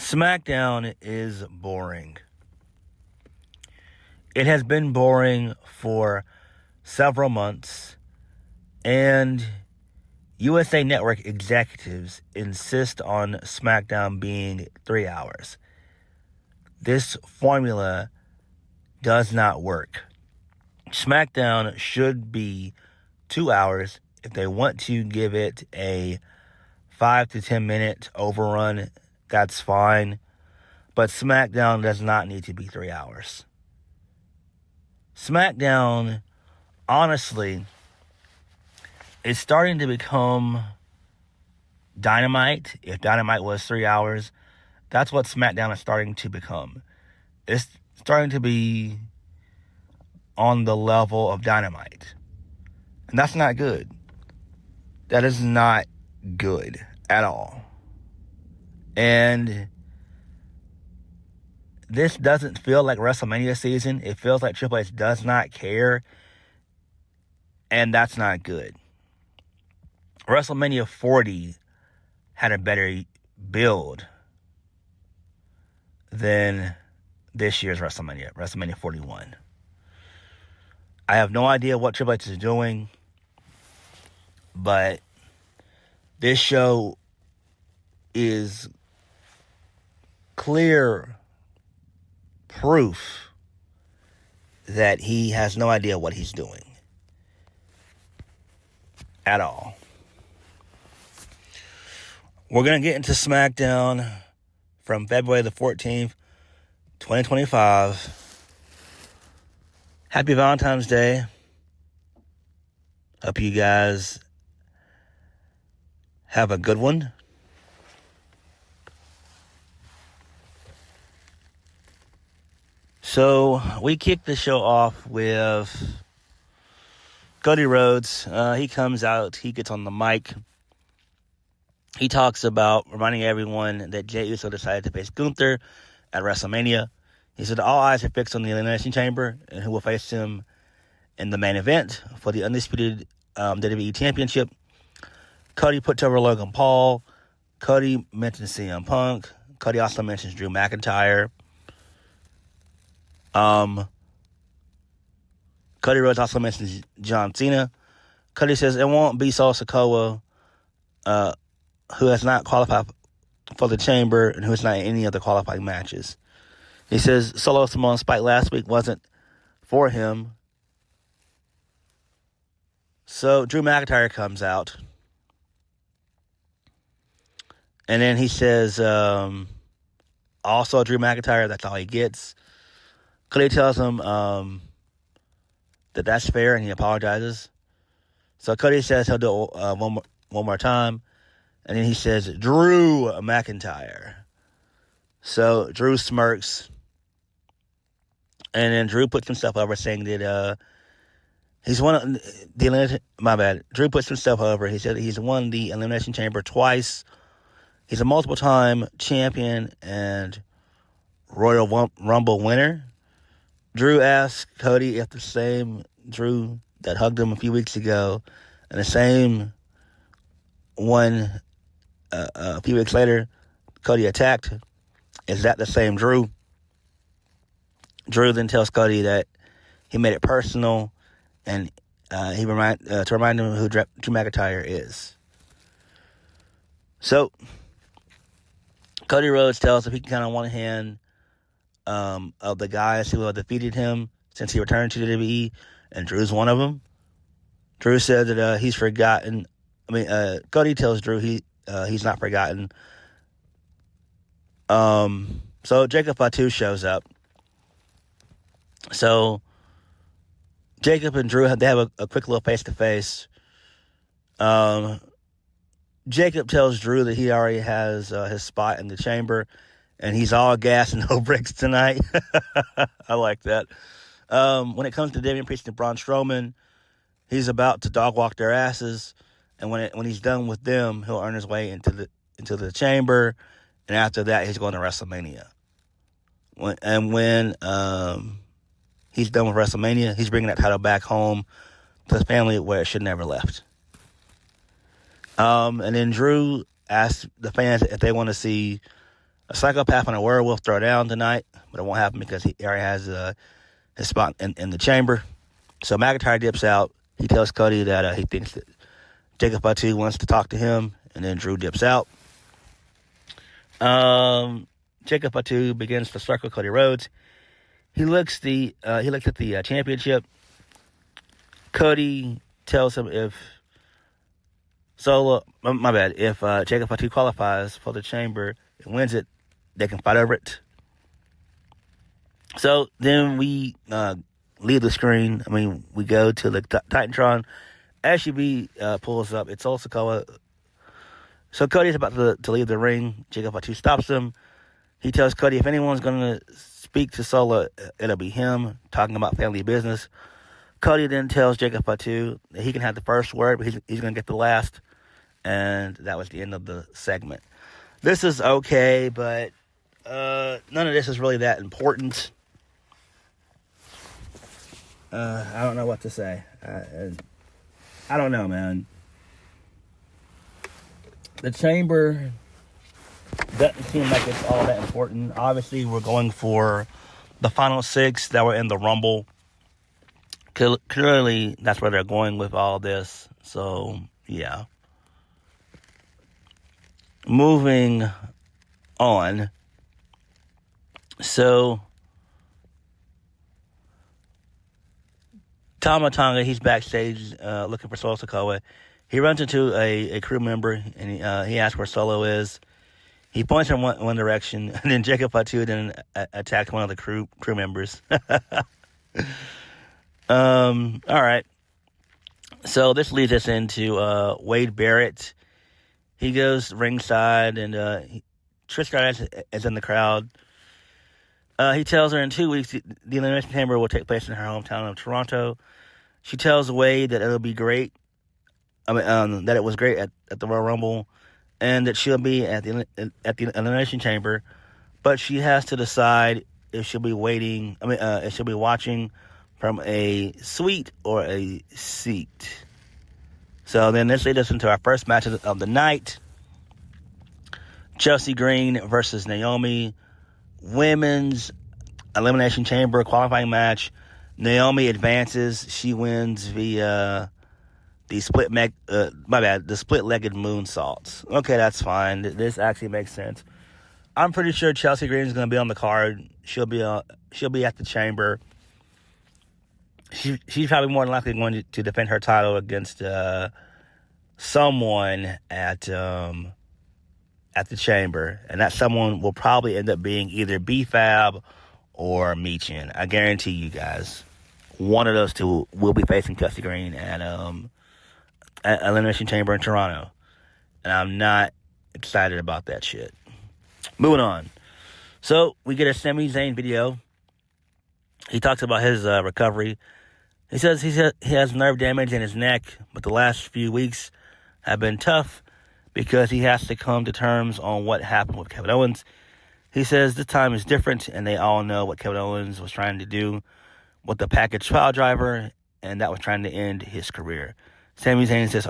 Smackdown is boring. It has been boring for several months, and USA Network executives insist on Smackdown being 3 hours. This formula does not work. Smackdown should be 2 hours. If they want to give it a 5 to 10 minute overrun, that's fine. But Smackdown does not need to be 3 hours. Smackdown, honestly, is starting to become Dynamite. If Dynamite was 3 hours, that's what Smackdown is starting to become. It's starting to be on the level of Dynamite. And that's not good. That is not good at all. And this doesn't feel like WrestleMania season. It feels like Triple H does not care. And that's not good. WrestleMania 40 had a better build than this year's WrestleMania, WrestleMania 41. I have no idea what Triple H is doing, but this show is clear proof that he has no idea what he's doing at all. We're going to get into Smackdown from February the 14th, 2025. Happy Valentine's Day. Hope you guys have a good one. So, we kicked the show off with Cody Rhodes. He comes out, he gets on the mic. He talks about reminding everyone that Jey Uso decided to face Gunther at WrestleMania. He said all eyes are fixed on the Elimination Chamber and who will face him in the main event for the undisputed WWE Championship. Cody put over Logan Paul. Cody mentions CM Punk. Cody also mentions Drew McIntyre. Cody Rhodes also mentions John Cena. Cody says it won't be Sikoa, who has not qualified for the Chamber and who is not in any of the qualifying matches. He says Solo Simone's fight last week wasn't for him. So Drew McIntyre comes out. And then he says, also Drew McIntyre, that's all he gets. Cody tells him that that's fair, and he apologizes. So Cody says he'll do it one more time. And then he says, Drew McIntyre. So Drew smirks. And then Drew puts himself over, saying that he's won the elimination. My bad. Drew puts himself over. He said that he's won the Elimination Chamber twice. He's a multiple-time champion and Royal Rumble winner. Drew asked Cody if the same Drew that hugged him a few weeks ago and the same one a few weeks later Cody attacked, is that the same Drew? Drew then tells Cody that he made it personal and to remind him who Drew McIntyre is. So Cody Rhodes tells him he can count on one hand of the guys who have defeated him since he returned to the WWE, and Drew's one of them. Drew said that he's forgotten. Cody tells Drew he's not forgotten. So Jacob Fatu shows up. So Jacob and Drew have a quick little face-to-face. Jacob tells Drew that he already has his spot in the chamber, and he's all gas and no brakes tonight. I like that. When it comes to Damien Priest and Braun Strowman, he's about to dog walk their asses, and when he's done with them, he'll earn his way into the chamber, and after that, he's going to WrestleMania. When he's done with WrestleMania, he's bringing that title back home to his family where it should never left. And then Drew asked the fans if they want to see a psychopath and a werewolf throwdown tonight, but it won't happen because he already has his spot in the chamber. So McIntyre dips out. He tells Cody that he thinks that Jacob Fatu wants to talk to him, and then Drew dips out. Jacob Fatu begins to circle Cody Rhodes. He looks at the championship. Cody tells him if Jacob Fatu qualifies for the chamber and wins it, they can fight over it. So then we leave the screen. We go to the Titantron. SUV pulls up. It's all Sikoa. So Cody's about to leave the ring. Jacob Fatu stops him. He tells Cody if anyone's going to speak to Solo, it'll be him, talking about family business. Cody then tells Jacob Fatu that he can have the first word, but he's going to get the last. And that was the end of the segment. This is okay, but none of this is really that important. I don't know what to say. I don't know, man. The chamber doesn't seem like it's all that important. Obviously, we're going for the final 6 that were in the Rumble. Clearly, that's where they're going with all this. So, yeah. Moving on. So, Tama Tonga, he's backstage looking for Solo Sikoa. He runs into a crew member, and he asks where Solo is. He points in one direction, and then Jacob Fatu then attacks one of the crew members. All right. So this leads us into Wade Barrett. He goes ringside, and Trish Stratus is in the crowd. He tells her in 2 weeks the Elimination Chamber will take place in her hometown of Toronto. She tells Wade that it'll be great. That it was great at the Royal Rumble, and that she'll be at the Elimination Chamber, but she has to decide if she'll be if she'll be watching from a suite or a seat. So then this leads us into our first match of the night. Chelsea Green versus Naomi. Women's Elimination Chamber qualifying match. Naomi advances. She wins via the split-legged moonsaults. Okay, that's fine. This actually makes sense. I'm pretty sure Chelsea Green is going to be on the card. She'll be at the chamber. She's probably more than likely going to defend her title against someone at the chamber, and that someone will probably end up being either B-Fab or Michin. I guarantee you guys, one of those two will be facing Chelsea Green at Elimination Chamber in Toronto, and I'm not excited about that shit. Moving on. So we get a Sami Zayn video. He talks about his recovery. He says he has nerve damage in his neck, but the last few weeks have been tough because he has to come to terms on what happened with Kevin Owens. He says this time is different, and they all know what Kevin Owens was trying to do with the package pile driver, and that was trying to end his career. Sami Zayn says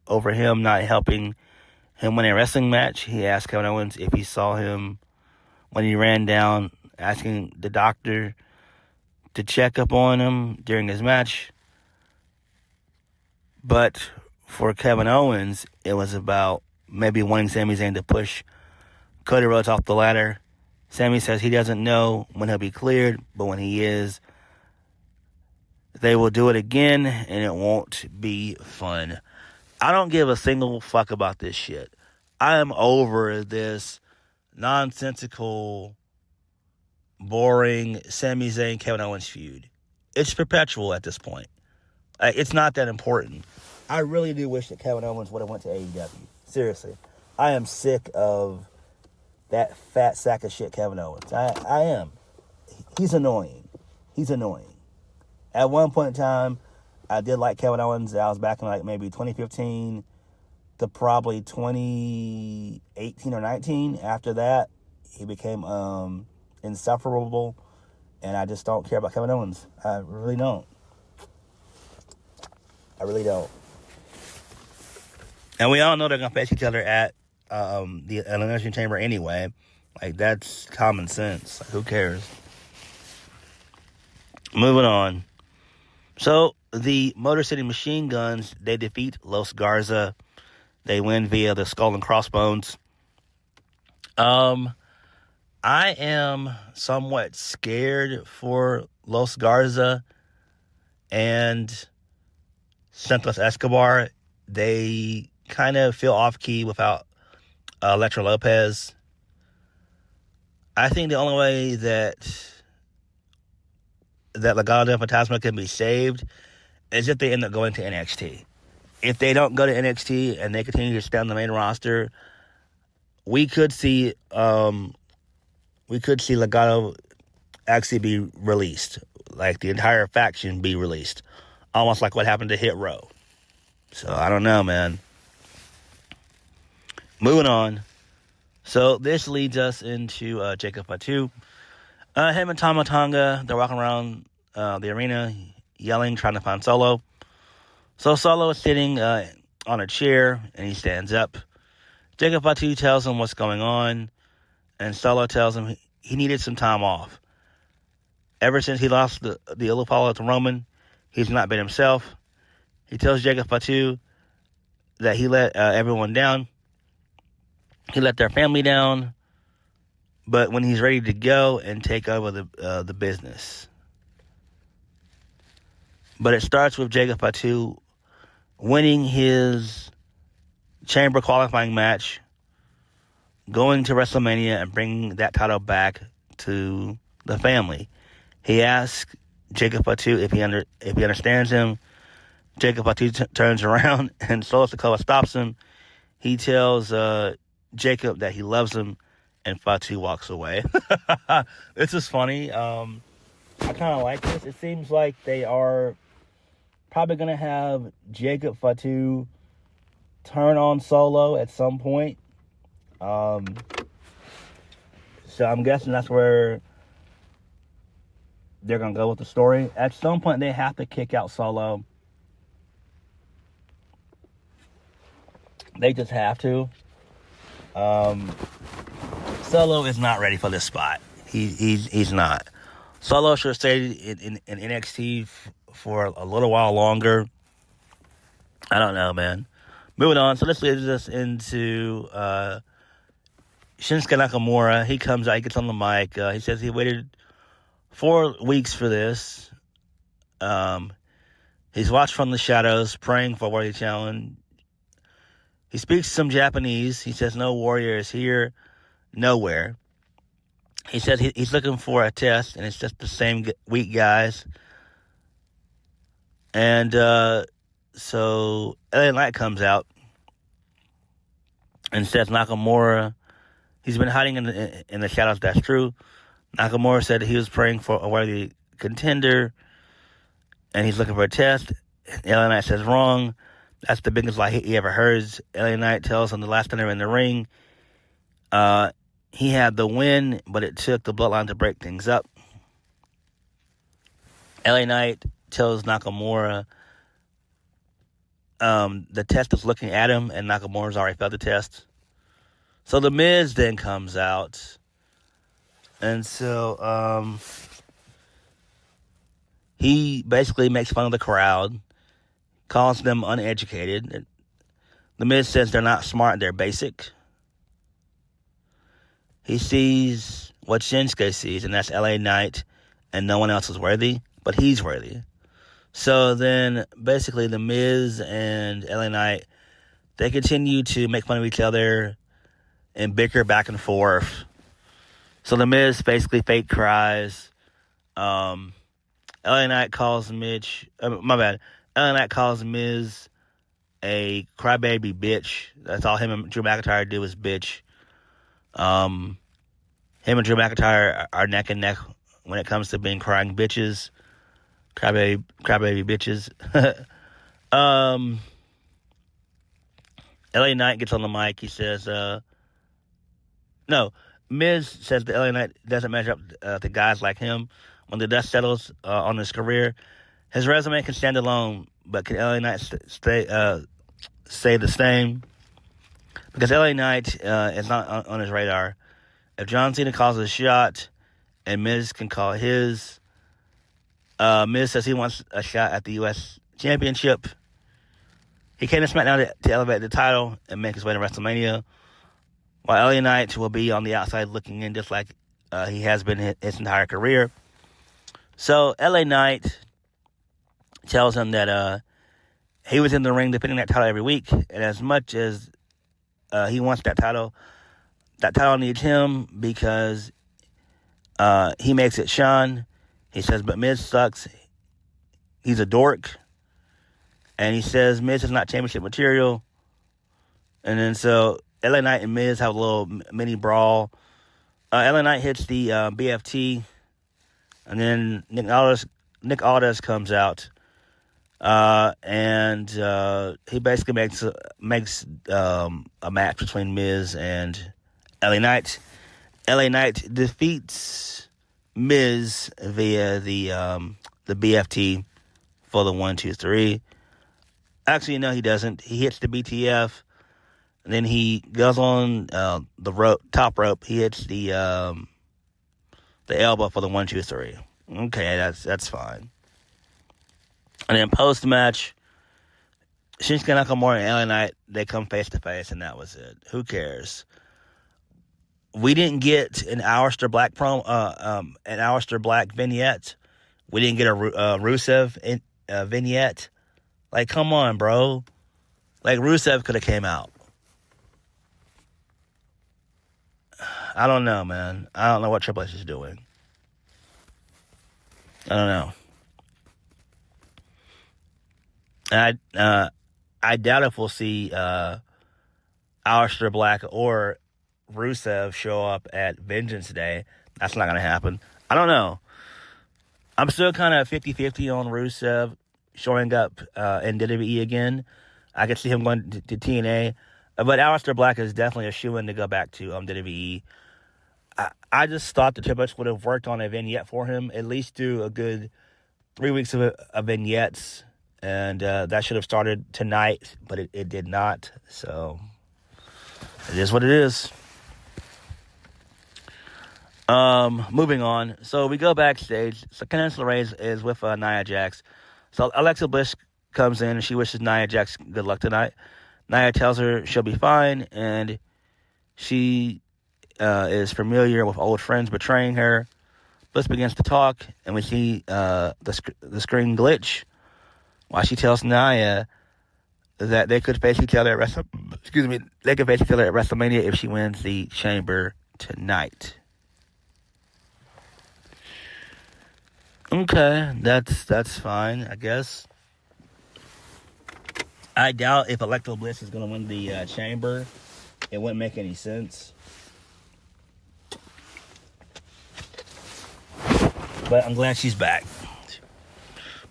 over him not helping him win a wrestling match. He asked Kevin Owens if he saw him when he ran down, asking the doctor to check up on him during his match. But for Kevin Owens, it was about maybe wanting Sami Zayn to push Cody Rhodes off the ladder. Sami says he doesn't know when he'll be cleared, but when he is, they will do it again, and it won't be fun. I don't give a single fuck about this shit. I am over this nonsensical, boring Sami Zayn Kevin Owens feud. It's perpetual at this point. It's not that important. I really do wish that Kevin Owens would have went to AEW. Seriously. I am sick of that fat sack of shit Kevin Owens. I am. He's annoying. At one point in time, I did like Kevin Owens. I was back in like maybe 2015 to probably 2018 or 19. After that, he became insufferable, and I just don't care about Kevin Owens. I really don't. And we all know they're going to face each other at the Elimination Chamber anyway. Like, that's common sense. Like, who cares? Moving on. So, the Motor City Machine Guns, they defeat Los Garza. They win via the Skull and Crossbones. I am somewhat scared for Los Garza and Santos Escobar. They kind of feel off-key without Electra Lopez. I think the only way that Legado del Fantasma can be saved is if they end up going to NXT. If they don't go to NXT and they continue to stay on the main roster, we could see Legado actually be released, like the entire faction be released, almost like what happened to Hit Row. So I don't know, man. Moving on. So this leads us into Jacob Fatu. Him and Tama Tonga, they're walking around the arena yelling, trying to find Solo. So Solo is sitting on a chair, and he stands up. Jacob Fatu tells him what's going on, and Solo tells him he needed some time off. Ever since he lost the Illu Follow to Roman, he's not been himself. He tells Jacob Fatu that he let everyone down. He let their family down, but when he's ready to go and take over the business. But it starts with Jacob Fatu winning his Chamber qualifying match, going to WrestleMania and bringing that title back to the family. He asks Jacob Fatu if he understands him. Jacob Fatu turns around and Solo Sikoa stops him. He tells Jacob that he loves him, and Fatu walks away. This is funny. I kind of like this. It seems like they are probably going to have Jacob Fatu turn on Solo at some point. So I'm guessing that's where they're going to go with the story. At some point, they have to kick out Solo. They just have to. Solo is not ready for this spot. He's not. Solo should stay in NXT for a little while longer. I don't know, man. Moving on. So this leads us into Shinsuke Nakamura. He comes out. He gets on the mic. He says he waited 4 weeks for this. He's watched from the shadows, praying for a worthy challenge. He speaks some Japanese. He says no warrior is here, nowhere. He says he's looking for a test, and it's just the same weak guys. And so LA Knight comes out and says Nakamura, he's been hiding in the shadows. That's true. Nakamura said he was praying for a worthy contender, and he's looking for a test. LA Knight says wrong. That's the biggest lie he ever heard. LA Knight tells him the last time they were in the ring, he had the win, but it took the Bloodline to break things up. LA Knight tells Nakamura the test is looking at him, and Nakamura's already failed the test. So The Miz then comes out, and so he basically makes fun of the crowd, calls them uneducated. The Miz says they're not smart, they're basic. He sees what Shinsuke sees, and that's LA Knight, and no one else is worthy, but he's worthy. So then, basically, The Miz and LA Knight, they continue to make fun of each other and bicker back and forth. So The Miz basically fake cries. LA Knight calls LA Knight calls Miz a crybaby bitch. That's all him and Drew McIntyre do is bitch. Him and Drew McIntyre are neck and neck when it comes to being crying bitches. Crybaby bitches. LA Knight gets on the mic. He says, Miz says that LA Knight doesn't measure up to guys like him. When the dust settles on his career, his resume can stand alone, but can LA Knight say the same? Because LA Knight is not on his radar. if John Cena calls a shot and Miz can call his, Miz says he wants a shot at the U.S. Championship. He came to SmackDown to elevate the title and make his way to WrestleMania, while LA Knight will be on the outside looking in just like he has been his entire career. So LA Knight tells him that he was in the ring defending that title every week, and as much as he wants that title needs him because he makes it shine. He says, but Miz sucks. He's a dork. And he says Miz is not championship material. And then so LA Knight and Miz have a little mini brawl. LA Knight hits the BFT. And then Nick Aldis comes out. And he basically makes a match between Miz and LA Knight. LA Knight defeats Miz via the BFT for the 1, 2, 3. Actually, no, he doesn't. He hits the BTF, and then he goes on the top rope. He hits the elbow for the 1, 2, 3. Okay, that's fine. And then post match, Shinsuke Nakamura and LA Knight, they come face to face, and that was it. Who cares? We didn't get an Aleister Black vignette. We didn't get a Rusev vignette. Like, come on, bro. Like, Rusev could have came out. I don't know, man. I don't know what Triple H is doing. I don't know. And I doubt if we'll see Aleister Black or Rusev show up at Vengeance Day. That's not going to happen. I don't know. I'm still kind of 50-50 on Rusev showing up in WWE again. I could see him going to TNA. But Aleister Black is definitely a shoo-in to go back to WWE. I just thought the Triple H would have worked on a vignette for him, at least do a good 3 weeks of vignettes. And that should have started tonight, but it did not. So it is what it is. Moving on. So we go backstage. So Candice LeRae is with Nia Jax. So Alexa Bliss comes in and she wishes Nia Jax good luck tonight. Nia tells her she'll be fine, and she is familiar with old friends betraying her. Bliss begins to talk, and we see the screen glitch while she tells Nia that they could face each other at WrestleMania if she wins the Chamber tonight. Okay, that's fine, I guess. I doubt if Alexa Bliss is going to win the Chamber. It wouldn't make any sense. But I'm glad she's back.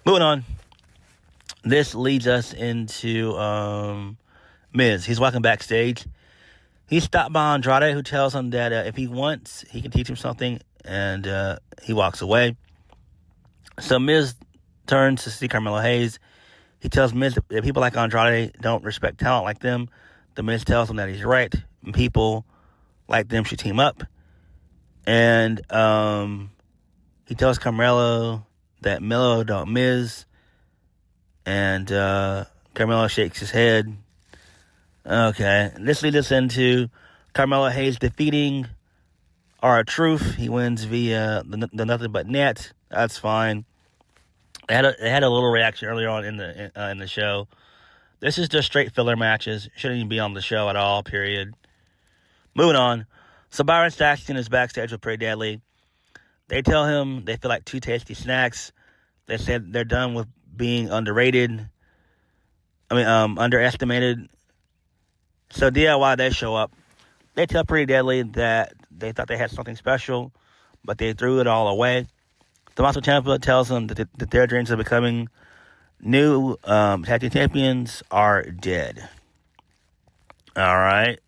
Moving on. This leads us into Miz. He's walking backstage. He stopped by Andrade, who tells him that if he wants, he can teach him something, and he walks away. So Miz turns to see Carmelo Hayes. He tells Miz that people like Andrade don't respect talent like them. The Miz tells him that he's right, and people like them should team up. And he tells Carmelo that Melo don't Miz. And Carmelo shakes his head. Okay. This leads us into Carmelo Hayes defeating R-Truth. He wins via the Nothing But Net. That's fine. They had a little reaction earlier on in the show. This is just straight filler matches. Shouldn't even be on the show at all, period. Moving on. So Byron Saxton is backstage with Pretty Deadly. They tell him they feel like two tasty snacks. They said they're done with being underestimated. So DIY, they show up. They tell Pretty Deadly that they thought they had something special, but they threw it all away. Tommaso Ciampa tells them that their dreams of becoming new tag team champions are dead. All right.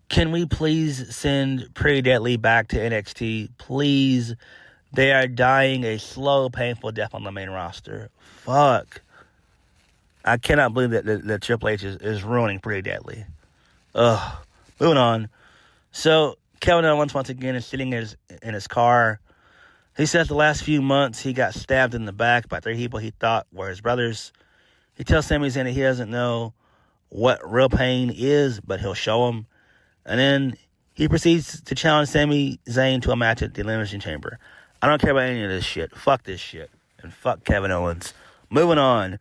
Can we please send Pretty Deadly back to NXT? Please. They are dying a slow, painful death on the main roster. Fuck. I cannot believe that Triple H is ruining Pretty Deadly. Ugh. Moving on. So, Kevin Owens once again is sitting in his car. He says the last few months he got stabbed in the back by 3 people he thought were his brothers. He tells Sami Zayn that he doesn't know what real pain is, but he'll show him. And then he proceeds to challenge Sami Zayn to a match at the Elimination Chamber. I don't care about any of this shit. Fuck this shit. And fuck Kevin Owens. Moving on.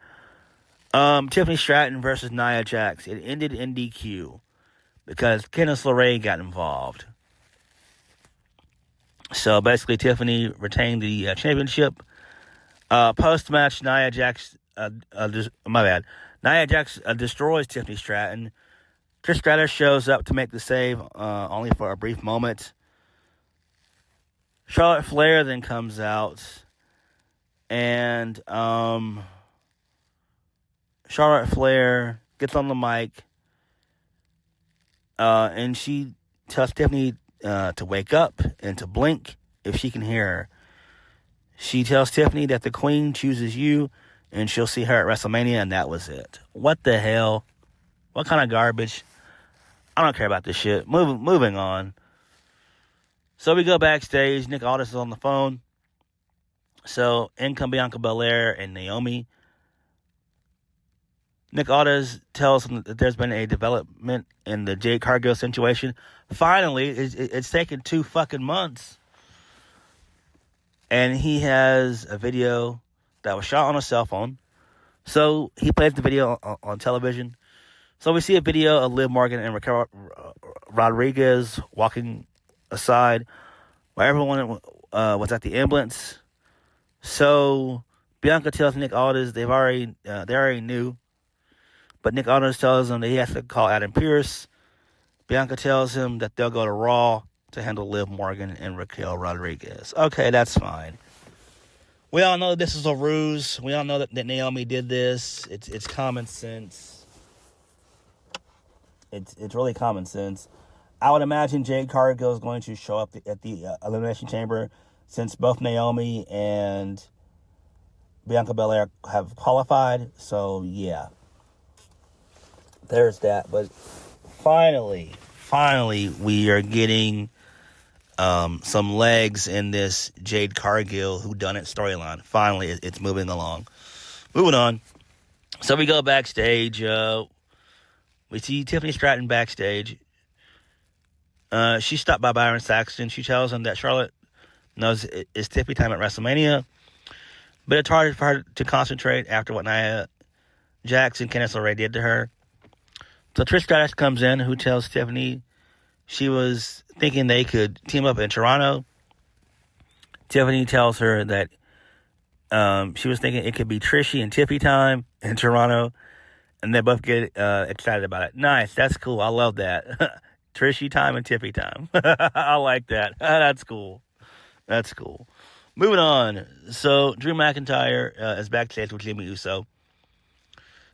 Tiffany Stratton versus Nia Jax. It ended in DQ because Candice LeRae got involved. So basically, Tiffany retained the championship. Post-match, Nia Jax, Nia Jax destroys Tiffany Stratton. Trish Stratus shows up to make the save, only for a brief moment. Charlotte Flair then comes out, and Charlotte Flair gets on the mic, and she tells Tiffany to wake up and to blink if she can hear her. She tells Tiffany that the Queen chooses you, and she'll see her at WrestleMania, and that was it. What the hell? What kind of garbage? I don't care about this shit. Moving on. So we go backstage. Nick Aldis is on the phone. So in come Bianca Belair and Naomi. Nick Aldis tells him that there's been a development in the Jade Cargill situation. Finally, it's taken 2 fucking months. And he has a video that was shot on a cell phone. So he plays the video on television. So we see a video of Liv Morgan and Raquel Rodriguez walking aside while everyone was at the ambulance. So Bianca tells Nick Aldis they already knew. But Nick Aldis tells him that he has to call Adam Pearce. Bianca tells him that they'll go to Raw to handle Liv Morgan and Raquel Rodriguez. Okay, that's fine. We all know this is a ruse. We all know that Naomi did this. It's common sense. It's really common sense. I would imagine Jade Cargill is going to show up at the Elimination Chamber since both Naomi and Bianca Belair have qualified. So, yeah. There's that. But finally, we are getting some legs in this Jade Cargill whodunit storyline. Finally, it's moving along. Moving on. So we go backstage. We see Tiffany Stratton backstage. She's stopped by Byron Saxton. She tells him that Charlotte knows it's Tiffany time at WrestleMania, but it's hard for her to concentrate after what Nia Jax and Candice LeRae did to her. So Trish Stratus comes in, who tells Tiffany she was thinking they could team up in Toronto. Tiffany tells her that she was thinking it could be Trishy and Tiffy time in Toronto, and they both get excited about it. Nice, that's cool. I love that. Trishy time and Tiffy time. I like that. That's cool. That's cool. Moving on. So Drew McIntyre is backstage with Jimmy Uso.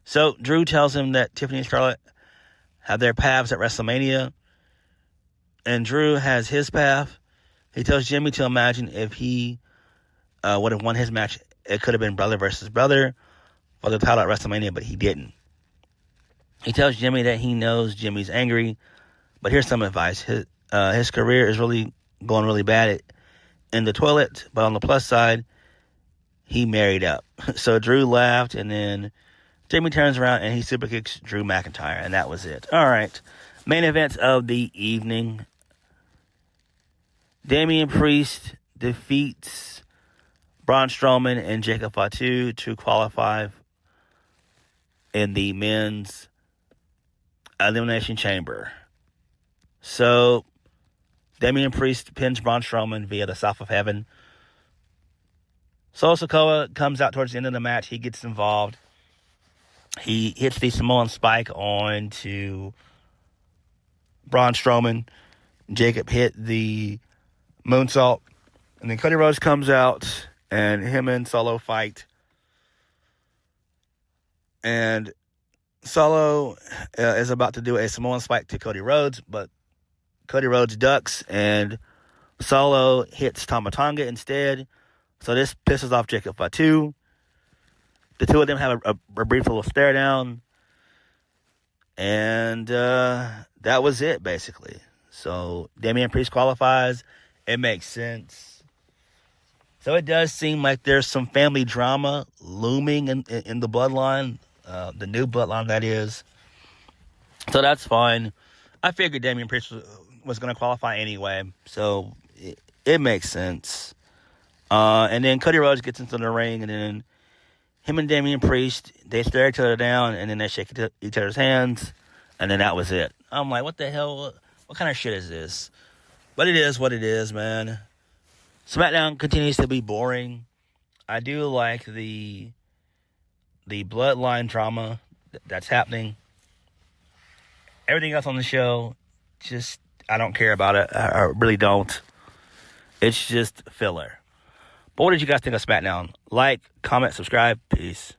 So Drew tells him that Tiffany and Charlotte have their paths at WrestleMania, and Drew has his path. He tells Jimmy to imagine if he would have won his match, it could have been brother versus brother for the title at WrestleMania, but he didn't. He tells Jimmy that he knows Jimmy's angry, but here's some advice. His career is really going really bad in the toilet, but on the plus side, he married up. So Drew laughed, and then Jimmy turns around and he super kicks Drew McIntyre, and that was it. All right. Main events of the evening. Damien Priest defeats Braun Strowman and Jacob Fatu to qualify in the men's Elimination Chamber. So, Damien Priest pins Braun Strowman via the South of Heaven. So Sikoa comes out towards the end of the match. He gets involved. He hits the Samoan Spike onto Braun Strowman. Jacob hit the moonsault. And then Cody Rhodes comes out, and him and Solo fight. And Solo is about to do a Samoan Spike to Cody Rhodes, but Cody Rhodes ducks, and Solo hits Tama Tonga instead. So this pisses off Jacob Fatu. The two of them have a brief little stare down. And that was it, basically. So Damien Priest qualifies. It makes sense. So it does seem like there's some family drama looming in the bloodline. The new bloodline, that is. So that's fine. I figured Damien Priest was going to qualify anyway. So it makes sense. And then Cody Rhodes gets into the ring, and then him and Damien Priest, they stare each other down, and then they shake each other's hands, and then that was it. I'm like, what the hell? What kind of shit is this? But it is what it is, man. SmackDown continues to be boring. I do like the bloodline drama that's happening. Everything else on the show, just, I don't care about it. I really don't. It's just filler. But what did you guys think of SmackDown? Like, comment, subscribe. Peace.